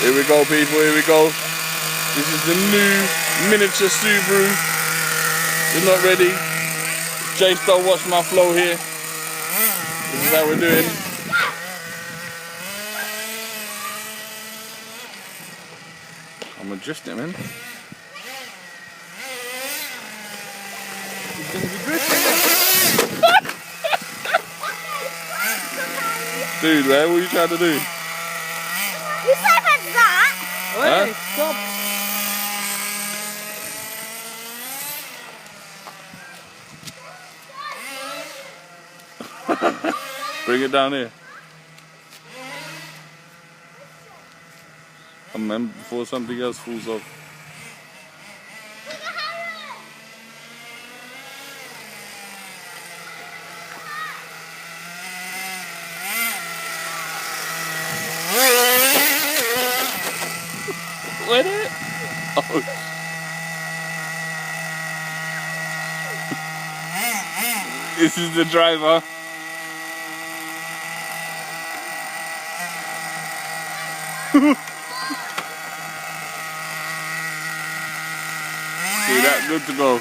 Here we go, people, here we go. This is the new miniature Subaru. It's not ready. Jasedontwatchmaflow here. This is how we're doing. I'm gonna drift it, man. It's gonna be drifting. Dude, man, what are you trying to do? You said that. Hey, stop. Bring it down here. Come on, before something else falls off. Where did it? Oh. This is the driver. See that? Good to go.